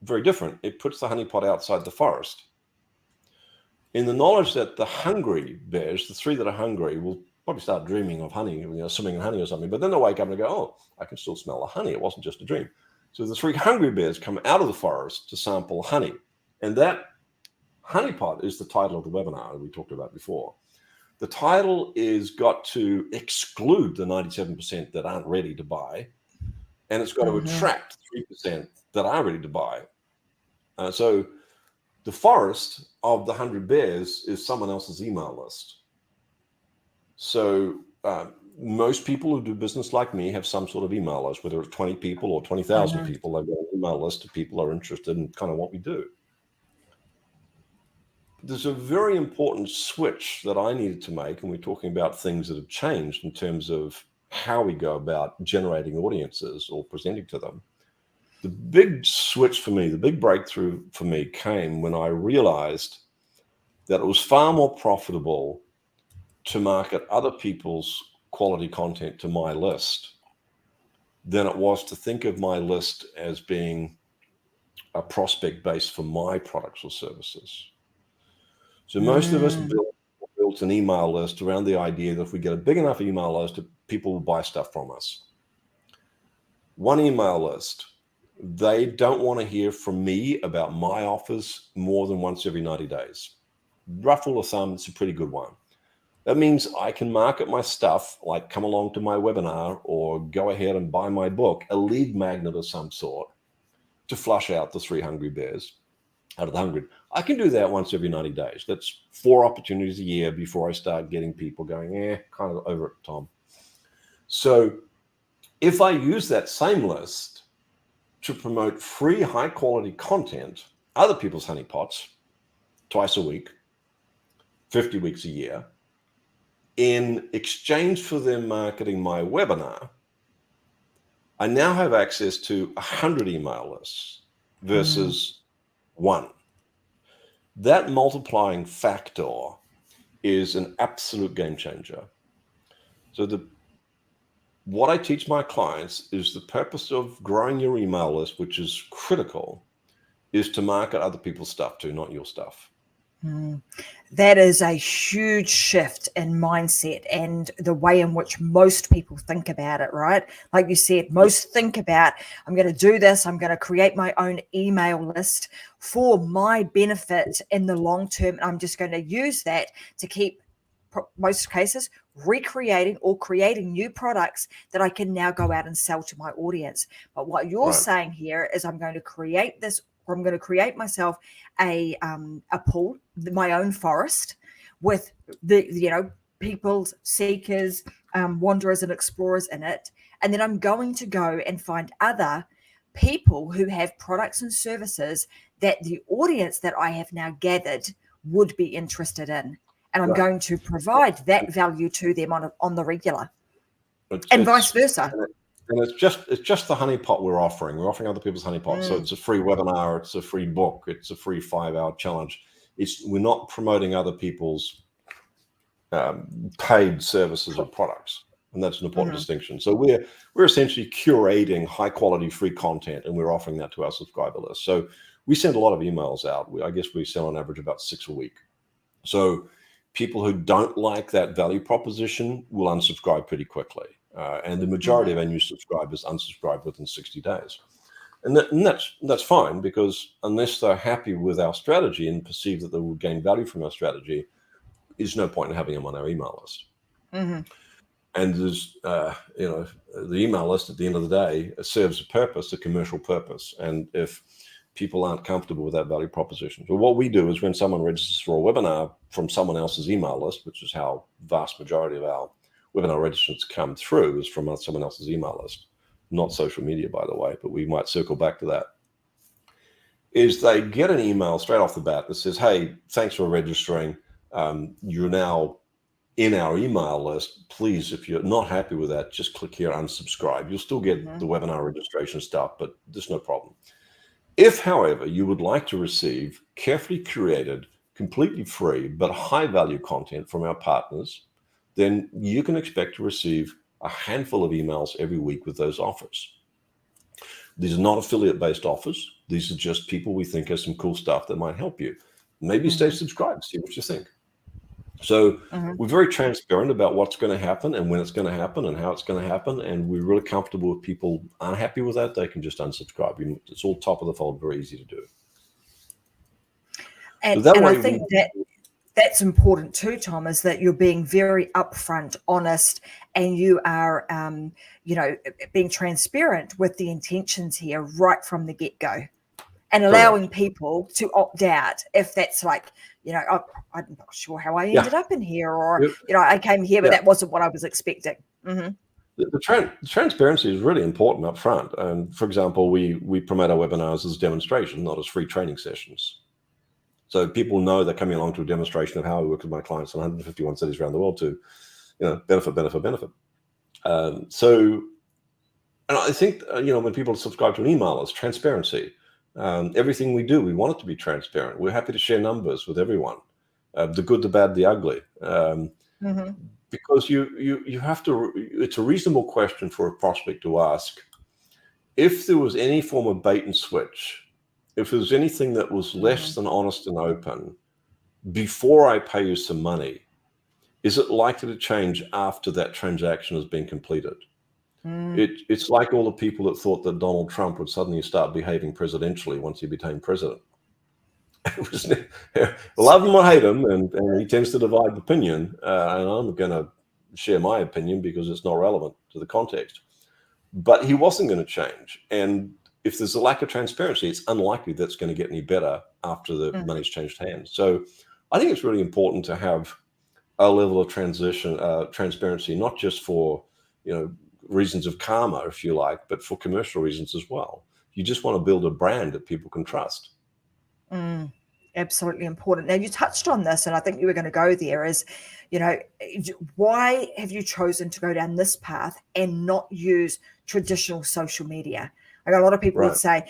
very different. It puts the honeypot outside the forest, in the knowledge that the hungry bears, the three that are hungry, will probably start dreaming of honey, swimming in honey or something. But then they'll wake up and go, oh, I can still smell the honey. It wasn't just a dream. So the three hungry bears come out of the forest to sample honey. And that honeypot is the title of the webinar we talked about before. The title is got to exclude the 97% that aren't ready to buy, and it's got to attract 3% that are ready to buy. So the forest of the 100 bears is someone else's email list. So most people who do business like me have some sort of email list, whether it's 20 people or 20,000 people. They've got an email list of people who are interested in kind of what we do. There's a very important switch that I needed to make, and we're talking about things that have changed in terms of how we go about generating audiences or presenting to them. The big switch for me, the big breakthrough for me came when I realized that it was far more profitable to market other people's quality content to my list than it was to think of my list as being a prospect base for my products or services. So most of us built an email list around the idea that if we get a big enough email list, people will buy stuff from us. One email list, they don't want to hear from me about my offers more than once every 90 days. Rough rule of thumb, it's a pretty good one. That means I can market my stuff, like come along to my webinar or go ahead and buy my book, a lead magnet of some sort, to flush out the three hungry bears out of the 100. I can do that once every 90 days. That's 4 opportunities a year before I start getting people going, kind of over it, Tom. So if I use that same list to promote free, high-quality content, other people's honeypots, twice a week, 50 weeks a year, in exchange for them marketing my webinar, I now have access to 100 email lists versus 1. That multiplying factor is an absolute game changer. So what I teach my clients is the purpose of growing your email list, which is critical, is to market other people's stuff too, not your stuff. That is a huge shift in mindset and the way in which most people think about it, right? Like you said, most think about, I'm going to do this, I'm going to create my own email list for my benefit in the long term. I'm just going to use that to keep, most cases, recreating or creating new products that I can now go out and sell to my audience. But what you're saying here is I'm going to create this, or I'm going to create myself a pool, my own forest, with the people, seekers, wanderers and explorers in it. And then I'm going to go and find other people who have products and services that the audience that I have now gathered would be interested in. And I'm going to provide that value to them on the regular, and vice versa. And it's just the honeypot we're offering. We're offering other people's honeypot. So it's a free webinar, it's a free book, it's a free 5-hour challenge. We're not promoting other people's paid services or products. And that's an important distinction. So we're essentially curating high quality free content, and we're offering that to our subscriber list. So we send a lot of emails out. I guess we sell on average about 6 a week. So people who don't like that value proposition will unsubscribe pretty quickly. And the majority of our new subscribers unsubscribe within 60 days. And that's fine, because unless they're happy with our strategy and perceive that they will gain value from our strategy, there's no point in having them on our email list. And there's, the email list at the end of the day serves a purpose, a commercial purpose. And if people aren't comfortable with that value proposition, so what we do is when someone registers for a webinar from someone else's email list, which is how vast majority of our webinar registrants come through, is from someone else's email list, not social media, by the way, but we might circle back to that, is they get an email straight off the bat that says, hey, thanks for registering. You're now in our email list. Please, if you're not happy with that, just click here, unsubscribe. You'll still get the webinar registration stuff, but there's no problem. If, however, you would like to receive carefully curated, completely free, but high value content from our partners, then you can expect to receive a handful of emails every week with those offers. These are not affiliate-based offers. These are just people we think has some cool stuff that might help you. Maybe stay subscribed, see what you think. So we're very transparent about what's going to happen and when it's going to happen and how it's going to happen. And we're really comfortable if people aren't happy with that, they can just unsubscribe. It's all top of the fold, very easy to do. And I think that's important too, Tom, is that you're being very upfront, honest, and you are, being transparent with the intentions here right from the get-go, and allowing people to opt out if that's like, I'm not sure how I ended up in here, or, I came here, but that wasn't what I was expecting. The transparency is really important up front. And for example, we promote our webinars as a demonstration, not as free training sessions. So people know they're coming along to a demonstration of how I work with my clients in 151 cities around the world to, benefit. And I think, when people subscribe to an email list, transparency. Everything we do, we want it to be transparent. We're happy to share numbers with everyone, the good, the bad, the ugly. Because you have to, it's a reasonable question for a prospect to ask, if there was any form of bait and switch, if there was anything that was less than honest and open, before I pay you some money, is it likely to change after that transaction has been completed? It's like all the people that thought that Donald Trump would suddenly start behaving presidentially once he became president. Love him or hate him, and he tends to divide opinion, and I'm going to share my opinion because it's not relevant to the context. But he wasn't going to change. And if there's a lack of transparency, it's unlikely that's going to get any better after the money's changed hands. So I think it's really important to have a level of transparency, not just for, reasons of karma, if you like, but for commercial reasons as well. You just want to build a brand that people can trust. Absolutely important. Now, you touched on this, and I think you were going to go there, is, why have you chosen to go down this path and not use traditional social media? Like, a lot of people would say,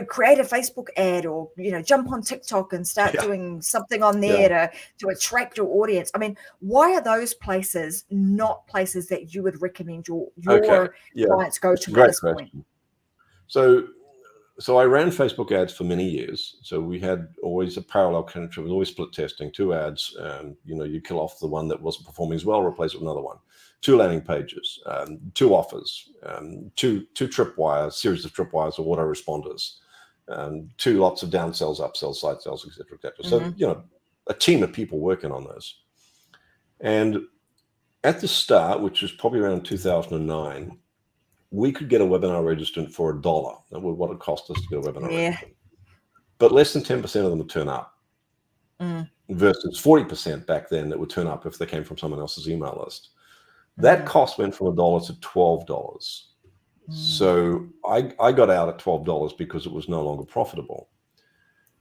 create a Facebook ad, or, jump on TikTok and start doing something on there to attract your audience. I mean, why are those places not places that you would recommend your clients go to at this point? So I ran Facebook ads for many years. So we had always a parallel connection. It was always split testing, 2 ads. You kill off the one that wasn't performing as well, replace it with another one. 2 landing pages, 2 offers, 2 tripwires, series of tripwires or autoresponders, 2 lots of downsells, upsells, side sells, et cetera, et cetera. So, a team of people working on those. And at the start, which was probably around 2009, we could get a webinar registrant for $1. That was what it cost us to get a webinar registrant. But less than 10% of them would turn up, versus 40% back then that would turn up if they came from someone else's email list. That cost went from $1 to $12. So I got out at $12 because it was no longer profitable.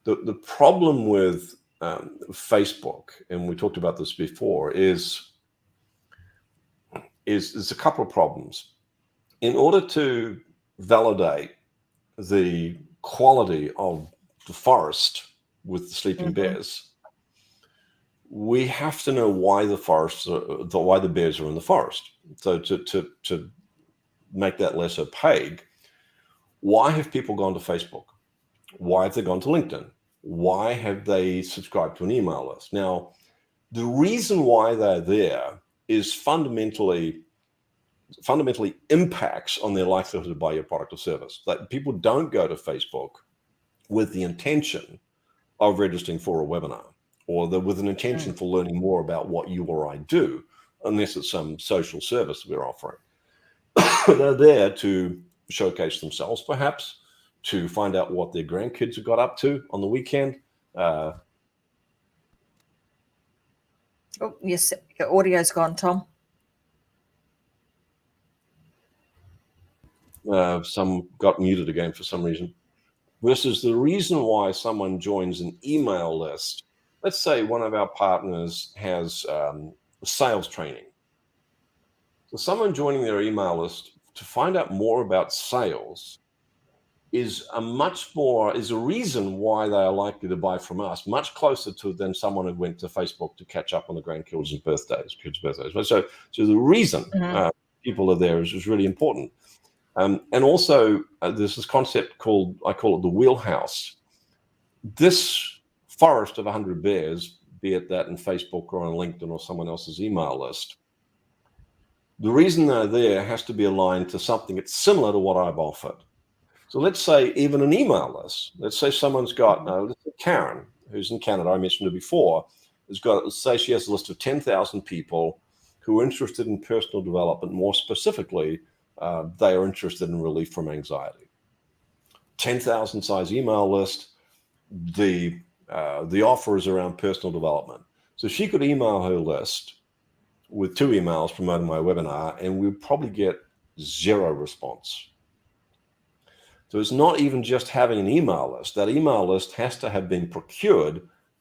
The problem with Facebook, and we talked about this before, is there's a couple of problems. In order to validate the quality of the forest with the sleeping bears, we have to know why why the bears are in the forest. So to make that less opaque, why have people gone to Facebook? Why have they gone to LinkedIn? Why have they subscribed to an email list? Now, the reason why they're there is fundamentally impacts on their likelihood to buy your product or service. Like, people don't go to Facebook with the intention of registering for a webinar, or with an intention for learning more about what you or I do, unless it's some social service we're offering. They're there to showcase themselves, perhaps, to find out what their grandkids have got up to on the weekend. Yes, your audio's gone, Tom. Some got muted again for some reason. Versus the reason why someone joins an email list. Let's say one of our partners has sales training. So someone joining their email list to find out more about sales is a reason why they are likely to buy from us, much closer to than someone who went to Facebook to catch up on the grandkids' birthdays, kids' birthdays. So the reason people are there is really important. And also, there's this concept called, I call it the wheelhouse. This forest of 100 bears, be it that in Facebook or on LinkedIn or someone else's email list, the reason they're there has to be aligned to something that's similar to what I've offered. So let's say even an email list. Let's say someone's got, let's say Karen, who's in Canada, I mentioned her before, has got, let's say she has a list of 10,000 people who are interested in personal development. More specifically, they are interested in relief from anxiety. 10,000 size email list. The offer is around personal development. So she could email her list with 2 emails promoting my webinar, and we'd probably get 0 response. So it's not even just having an email list. That email list has to have been procured.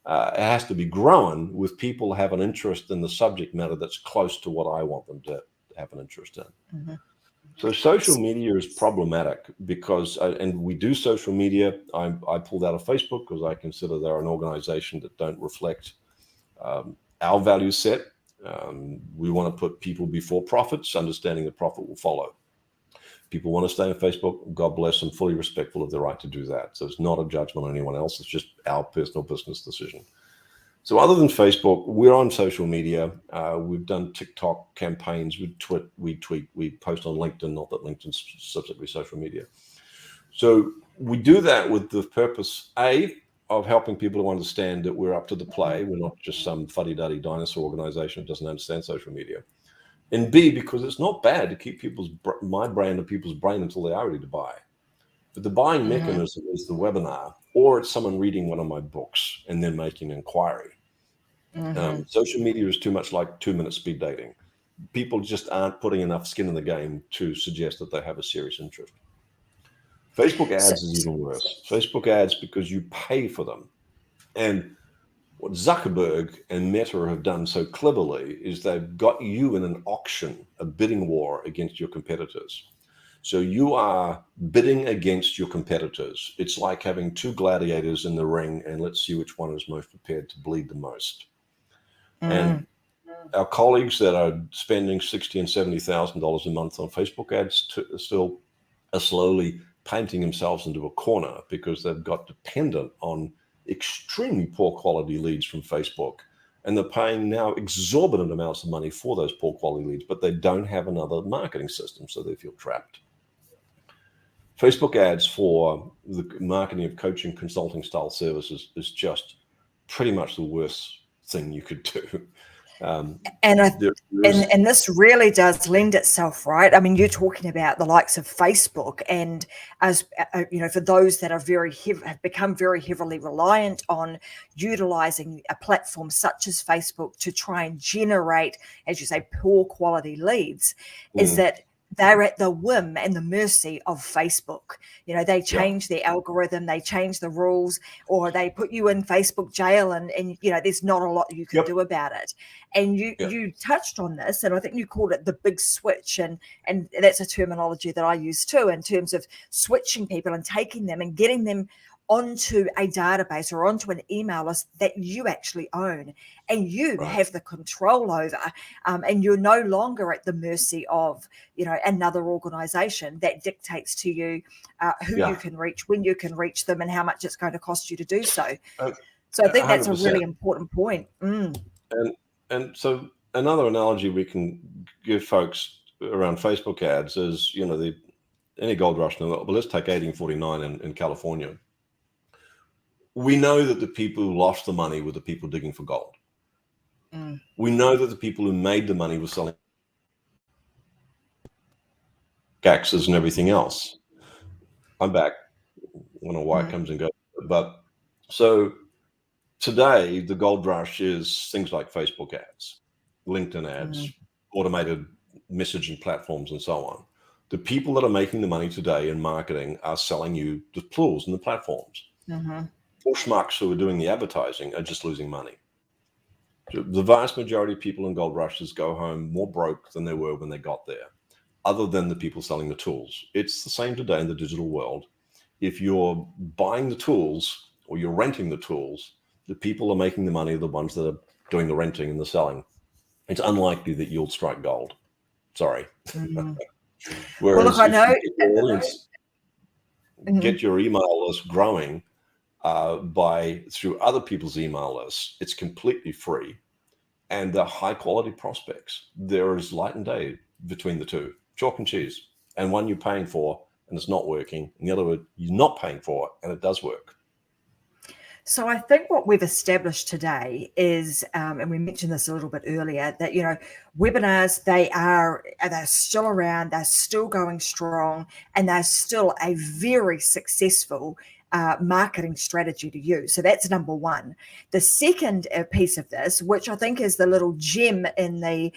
It has to be grown with people who have an interest in the subject matter that's close to what I want them to have an interest in. Mm-hmm. So social media is problematic because, and we do social media. I pulled out of Facebook because I consider they're an organization that don't reflect our value set. We want to put people before profits, understanding that profit will follow. People want to stay on Facebook, God bless them, fully respectful of their right to do that. So it's not a judgment on anyone else. It's just our personal business decision. So other than Facebook, we're on social media. We've done TikTok campaigns. We tweet, we post on LinkedIn, not that LinkedIn's specifically social media. So we do that with the purpose, A, of helping people to understand that we're up to the play. We're not just some fuddy-duddy dinosaur organization that doesn't understand social media. And B, because it's not bad to keep my brand in people's brain until they are ready to buy. But the buying mechanism is the webinar, or it's someone reading one of my books and then making an inquiry. Social media is too much like 2-minute speed dating. People just aren't putting enough skin in the game to suggest that they have a serious interest. Facebook ads is even worse. Facebook ads, because you pay for them. And what Zuckerberg and Meta have done so cleverly is they've got you in an auction, a bidding war against your competitors. So you are bidding against your competitors. It's like having 2 gladiators in the ring, and let's see which one is most prepared to bleed the most. And our colleagues that are spending $60,000 and $70,000 a month on Facebook ads still are slowly painting themselves into a corner because they've got dependent on extremely poor quality leads from Facebook, and they're paying now exorbitant amounts of money for those poor quality leads, but they don't have another marketing system, so they feel trapped. Facebook ads for the marketing of coaching, consulting style services is just pretty much the worst thing you could do. And this really does lend itself, right? I mean, you're talking about the likes of Facebook, and as you know, for those that are have become very heavily reliant on utilizing a platform such as Facebook to try and generate, as you say, poor quality leads, is that they're at the whim and the mercy of Facebook. You know, they change their algorithm, they change the rules, or they put you in Facebook jail, and you know, there's not a lot you can do about it. And you touched on this, and I think you called it the big switch, and that's a terminology that I use too, in terms of switching people and taking them and getting them onto a database or onto an email list that you actually own and you have the control over, and you're no longer at the mercy of, you know, another organization that dictates to you who you can reach, when you can reach them, and how much it's going to cost you to do so. So I think that's 100%. A really important point. And so another analogy we can give folks around Facebook ads is, you know, any gold rush, but let's take 1849 in California. We know that the people who lost the money were the people digging for gold. We know that the people who made the money were selling axes and everything else. I'm back. I don't know why it comes and goes. But so today, the gold rush is things like Facebook ads, LinkedIn ads, automated messaging platforms, and so on. The people that are making the money today in marketing are selling you the tools and the platforms. Poor schmucks who are doing the advertising are just losing money. So the vast majority of people in gold rushes go home more broke than they were when they got there, other than the people selling the tools. It's the same today in the digital world. If you're buying the tools or you're renting the tools, the people are making the money are the ones that are doing the renting and the selling. It's unlikely that you'll strike gold. Sorry. Whereas look, I if know. you get your audience, get your email list growing through other people's email lists, it's completely free, and they're high quality prospects. There is light and day between the two, chalk and cheese, and one you're paying for and it's not working, and the other one you're not paying for and it does work. So I think what we've established today is, and we mentioned this a little bit earlier, that, webinars, they're still around, they're still going strong, and they're still a very successful marketing strategy to use. So that's number one. The second piece of this, which I think is the little gem in the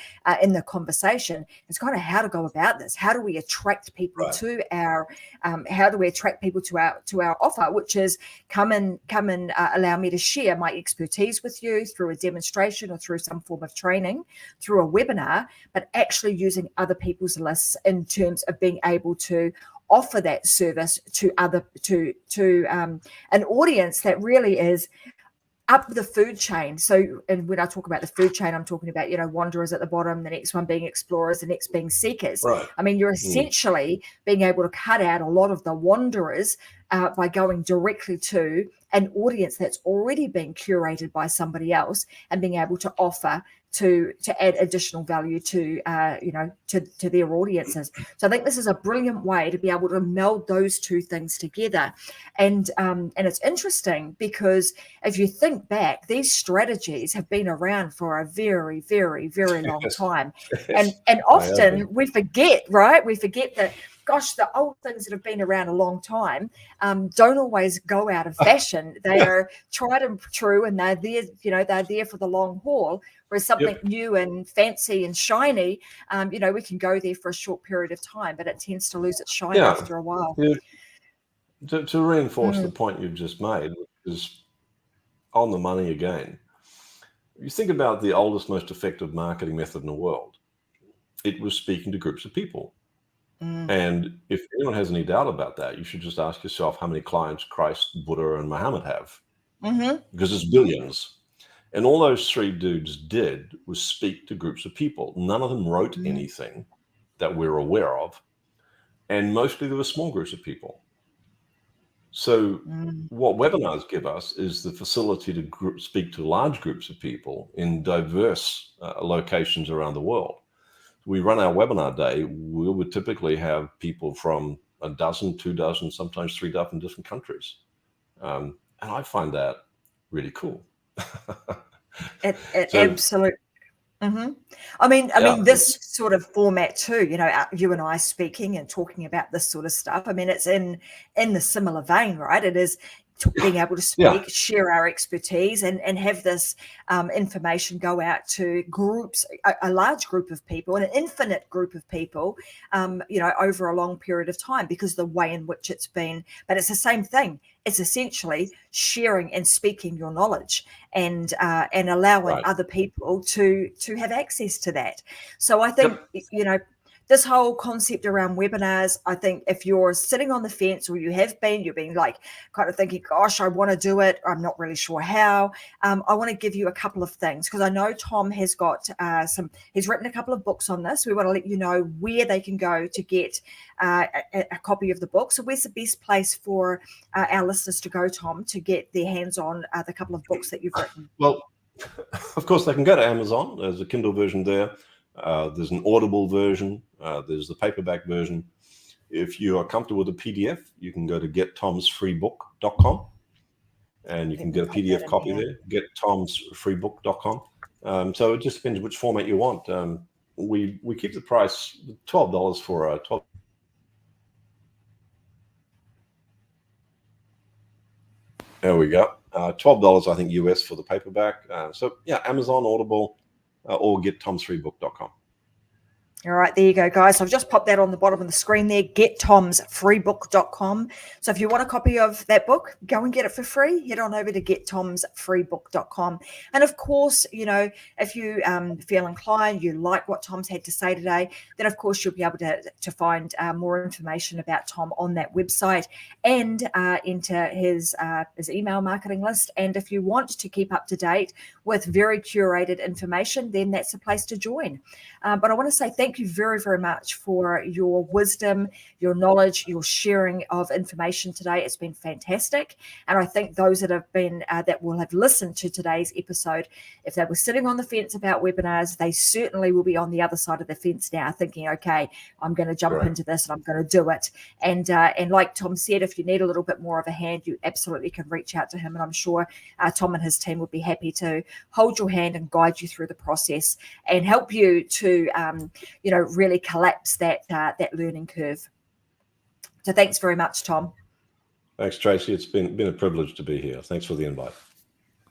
conversation, is kind of how to go about this. How do we attract people to our? How do we attract people to our offer, which is come and allow me to share my expertise with you through a demonstration or through some form of training, through a webinar, but actually using other people's lists in terms of being able to offer that service to an audience that really is up the food chain. So, and when I talk about the food chain, I'm talking about, wanderers at the bottom, the next one being explorers, the next being seekers. Right. I mean, you're essentially being able to cut out a lot of the wanderers by going directly to an audience that's already been curated by somebody else and being able to offer to add additional value to their audiences. So I think this is a brilliant way to be able to meld those two things together. And it's interesting because if you think back, these strategies have been around for a very, very, very long time. And often we forget, right? We forget that, gosh, the old things that have been around a long time don't always go out of fashion. They are tried and true, and they're there, they're there for the long haul. Whereas something new and fancy and shiny, we can go there for a short period of time, but it tends to lose its shine after a while. Yeah. To reinforce the point you've just made, which is on the money again, you think about the oldest, most effective marketing method in the world. It was speaking to groups of people. And if anyone has any doubt about that, you should just ask yourself how many clients Christ, Buddha, and Muhammad have. Because it's billions. And all those three dudes did was speak to groups of people. None of them wrote anything that we're aware of. And mostly there were small groups of people. So what webinars give us is the facility to speak to large groups of people in diverse locations around the world. We run our webinar day, we would typically have people from a dozen, 2 dozen, sometimes 3 dozen different countries. And I find that really cool. Absolutely. I mean, this sort of format too, you and I speaking and talking about this sort of stuff. I mean, it's in the similar vein, right? It is being able to speak, share our expertise, and have this information go out to groups, a large group of people, an infinite group of people, over a long period of time, because the way in which it's been. But it's the same thing. It's essentially sharing and speaking your knowledge and allowing other people to have access to that. So I think, this whole concept around webinars, I think if you're sitting on the fence, or you've been like kind of thinking, gosh, I want to do it, I'm not really sure how, I want to give you a couple of things, because I know Tom has got he's written a couple of books on this. We want to let you know where they can go to get a copy of the book. So where's the best place for our listeners to go, Tom, to get their hands on the couple of books that you've written? Well, of course, they can go to Amazon. There's a Kindle version there. There's an Audible version. There's the paperback version. If you are comfortable with a PDF, you can go to gettomsfreebook.com and you can get a PDF copy there, gettomsfreebook.com. So it just depends which format you want. We keep the price $12 for a 12. There we go. $12, I think, US for the paperback. So yeah, Amazon, Audible, or gettomsfreebook.com. All right, there you go, guys. So I've just popped that on the bottom of the screen there, gettomsfreebook.com. So if you want a copy of that book, go and get it for free. Head on over to gettomsfreebook.com. And of course, if you feel inclined, you like what Tom's had to say today, then of course you'll be able to find more information about Tom on that website and enter his email marketing list. And if you want to keep up to date with very curated information, then that's the place to join. But I want to say thank thank you very, very much for your wisdom, your knowledge, your sharing of information today. It's been fantastic. And I think those that have been, that will have listened to today's episode, if they were sitting on the fence about webinars, they certainly will be on the other side of the fence now thinking, okay, I'm going to jump into this and I'm going to do it. And like Tom said, if you need a little bit more of a hand, you absolutely can reach out to him. And I'm sure Tom and his team would be happy to hold your hand and guide you through the process and help you to, really collapse that learning curve. So thanks very much, Tom. Thanks, Tracy. It's been a privilege to be here. Thanks for the invite.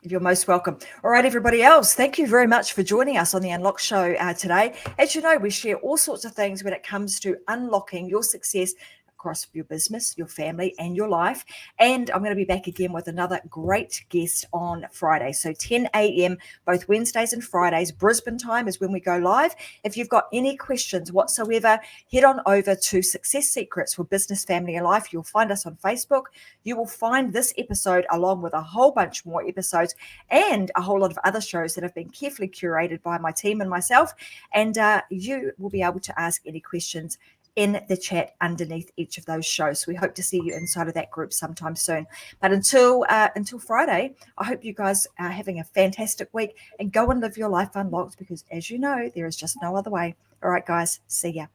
You're most welcome. All right, everybody else, thank you very much for joining us on the Unlock Show today. As you know, we share all sorts of things when it comes to unlocking your success across your business, your family, and your life. And I'm going to be back again with another great guest on Friday. So 10 a.m., both Wednesdays and Fridays, Brisbane time is when we go live. If you've got any questions whatsoever, head on over to Success Secrets for Business, Family, and Life. You'll find us on Facebook. You will find this episode along with a whole bunch more episodes and a whole lot of other shows that have been carefully curated by my team and myself. And you will be able to ask any questions in the chat underneath each of those shows. So we hope to see you inside of that group sometime soon. But until Friday, I hope you guys are having a fantastic week and go and live your life unlocked, because as you know, there is just no other way. All right, guys, see ya.